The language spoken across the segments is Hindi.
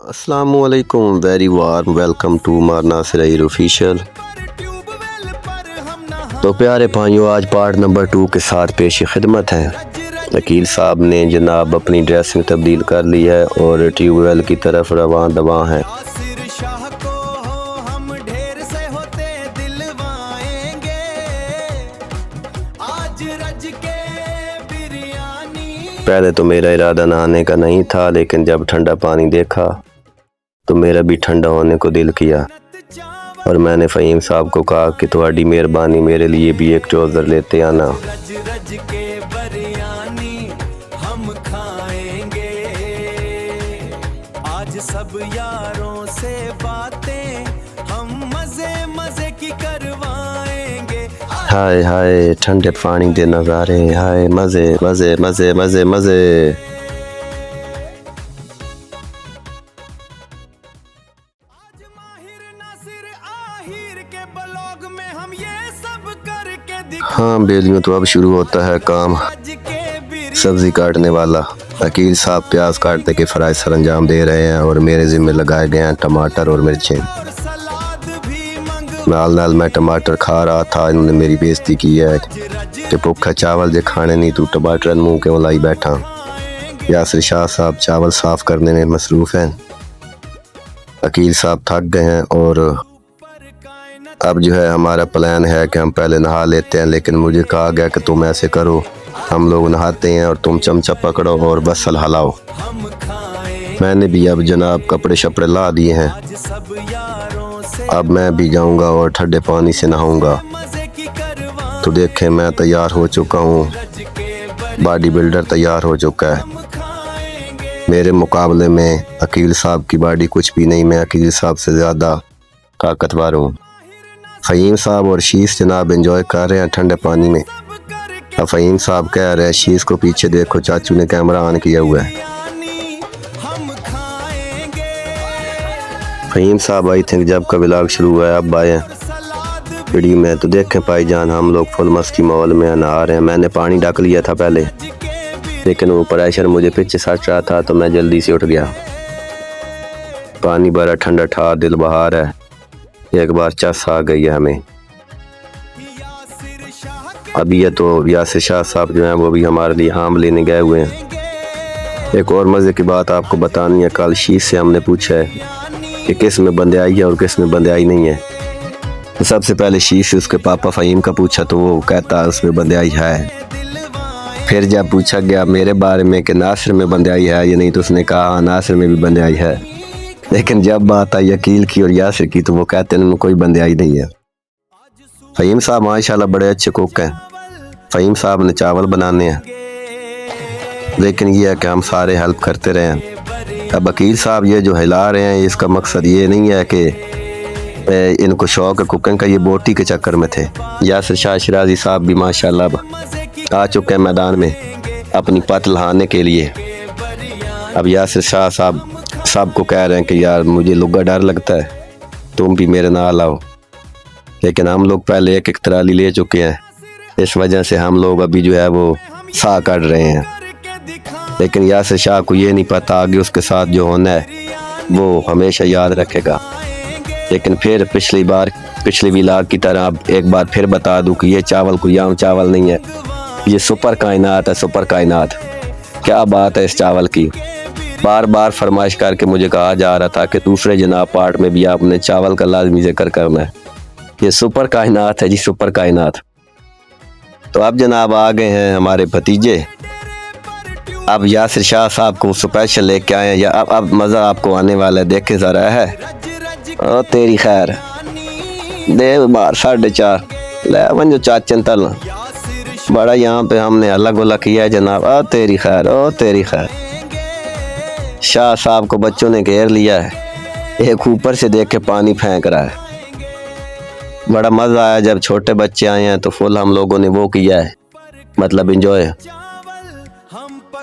अस्सलामुअलैकुम, वेरी वार्म वेलकम टू मारना सिराइर ऑफिशियल। तो प्यारे भाइयों, आज पार्ट नंबर 2 के साथ पेश खिदमत है। वकील साहब ने जनाब अपनी ड्रेसिंग तब्दील कर ली है और ट्यूबवेल की तरफ रवां दवां है। पहले तो मेरा इरादा नहाने का नहीं था, लेकिन जब ठंडा पानी देखा तो मेरा भी ठंडा होने को दिल किया और मैंने फ़हीम साहब को कहा कि तुम्हारी मेहरबानी, मेरे लिए भी एक ट्राउज़र लेते आना। हम खाएंगे आज सब यारों से बातें, हम मजे मजे की करवाएंगे। हाय हाय ठंडे पानी के नज़ारे, हाय मज़े मज़े मज़े मज़े मज़े। हाँ बेलियों, तो अब शुरू होता है काम सब्ज़ी काटने वाला। वकील साहब प्याज काटने के फ़राइज़ सर अंजाम दे रहे हैं और मेरे ज़िम्मे लगाए गए हैं टमाटर और मिर्चें। नाल नाल मैं टमाटर खा रहा था, इन्होंने मेरी बेइज्जती की है कि भूखा चावल जे खाने नहीं, तू टमाटर मुँह क्यों लाई बैठा। यासिर शाह साहब चावल साफ़ करने में मसरूफ़ हैं। वकील साहब थक गए हैं और अब जो है हमारा प्लान है कि हम पहले नहा लेते हैं, लेकिन मुझे कहा गया कि तुम ऐसे करो, हम लोग नहाते हैं और तुम चमचा पकड़ो और बसल हलाओ। मैंने भी अब जनाब कपड़े शपड़े ला दिए हैं। अब मैं भी जाऊंगा और ठंडे पानी से नहाऊंगा। तो देखें, मैं तैयार हो चुका हूँ, बॉडी बिल्डर तैयार हो चुका है। मेरे मुकाबले में वकील साहब की बॉडी कुछ भी नहीं, मैं वकील साहब से ज़्यादा ताकतवर हूँ। फ़हीम साहब और शीश जनाब एंजॉय कर रहे हैं ठंडे पानी में। अब फ़हीम साहब कह रहे हैं शीश को पीछे देखो, चाचू ने कैमरा ऑन किया हुआ है। फ़हीम साहब आई थिंक जब का व्लॉग शुरू हुआ है अब आए हैं वीडियो में। तो देखें भाईजान, हम लोग फुल मस्ती माहौल में नहा रहे हैं। मैंने पानी ढक लिया था पहले, लेकिन वो प्रेशर मुझे पीछे सट रहा था तो मैं जल्दी से उठ गया। पानी बड़ा ठंडा ठा, दिल बहार है। एक बार चस आ गई है हमें। अभी ये तो यासिर शाह साहब जो हैं वो भी हमारे लिए आम लेने गए हुए हैं। एक और मज़े की बात आपको बतानी है, कल शीश से हमने पूछा है कि किस में बंदियाई है और किस में बंदियाई नहीं है। तो सबसे पहले शीश से उसके पापा फ़हीम का पूछा तो वो कहता उसमें बंदियाई है। फिर जब पूछा गया मेरे बारे में कि नासिर में बंदियाई है या नहीं, तो उसने कहा हाँ नासिर में भी बंदियाई है। लेकिन जब बात आई अकील की और यासिर की तो वो कहते हैं उनमें कोई बंदियाई नहीं है। फ़हीम साहब माशाल्लाह बड़े अच्छे कुक हैं। फ़हीम साहब ने चावल बनाने हैं, लेकिन ये है कि हम सारे हेल्प करते रहे हैं। अब वकील साहब ये जो हिला रहे हैं, इसका मकसद ये नहीं है कि इनको शौक़ है कुकिंग का, ये बोटी के चक्कर में थे। यासिर शाह शिराजी साहब भी माशाल्लाह आ चुके हैं मैदान में अपनी पत लहाने के लिए। अब यासिर शाह साहब सबको कह रहे हैं कि यार मुझे लुगा डर लगता है, तुम भी मेरे नाल आओ। लेकिन हम लोग पहले एक एक तराली ले चुके हैं, इस वजह से हम लोग अभी जो है वो साह काट रहे हैं। लेकिन यासिर शाह को ये नहीं पता आगे उसके साथ जो होना है वो हमेशा याद रखेगा। लेकिन फिर पिछली व्लॉग की तरह अब एक बार फिर बता दूं कि ये चावल कोई आम चावल नहीं है, ये सुपर कायनात है। सुपर कायनात क्या बात है इस चावल की। बार बार फरमाइश करके मुझे कहा जा रहा था कि दूसरे जनाब पार्ट में भी आपने चावल का लाजमी जिक्र करना है। ये सुपर कायनात है जी, सुपर कायनात। तो अब जनाब आ गए हैं हमारे भतीजे। अब यासिर शाह साहब को स्पेशल लेके आए हैं, या अब मज़ा आपको आने वाला है, देखे ज़रा है। ओ तेरी खैर दे बार 4:30 ले वन जो चाचन तल बड़ा यहाँ पे हमने अलग अलग किया है जनाब। ओ तेरी खैर, ओ तेरी खैर। शाह साहब को बच्चों ने घेर लिया है, एक ऊपर से देख के पानी फेंक रहा है। बड़ा मज़ा आया जब छोटे बच्चे आए हैं, तो फुल हम लोगों ने वो किया है, मतलब इंजॉय।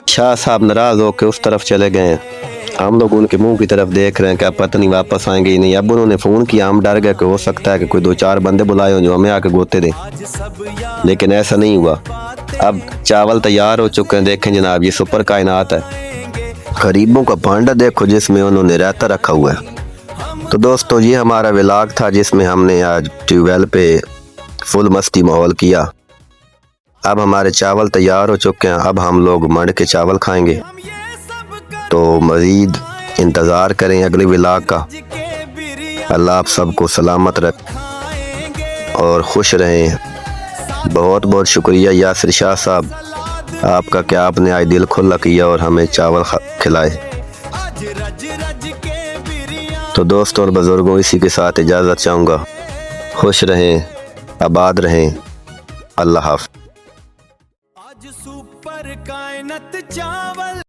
शाह साहब नाराज़ होकर उस तरफ चले गए हैं, हम लोग उनके मुंह की तरफ देख रहे हैं, क्या पता नहीं वापस आएंगे ही नहीं। अब उन्होंने फ़ोन किया, हम डर गए कि हो सकता है कि कोई 2-4 बंदे बुलाए हों जो हमें आके गोते दें, लेकिन ऐसा नहीं हुआ। अब चावल तैयार हो चुके हैं, देखें जनाब ये सुपर कायनात है। गरीबों का भांडा देखो जिसमें उन्होंने रायता रखा हुआ है। तो दोस्तों ये हमारा व्लॉग था जिसमें हमने आज ट्यूबवेल पे फुल मस्ती माहौल किया। अब हमारे चावल तैयार हो चुके हैं, अब हम लोग मंड के चावल खाएंगे। तो मज़ीद इंतज़ार करें अगले व्लॉग का। अल्लाह आप सबको सलामत रख और खुश रहें। बहुत बहुत शुक्रिया यासिर शाह साहब आपका, क्या आपने आज दिल खुला किया और हमें चावल खिलाए। तो दोस्तों और बुज़ुर्गों इसी के साथ इजाज़त चाहूँगा। खुश रहें, आबाद रहें। अल्लाह हाफ़िज़।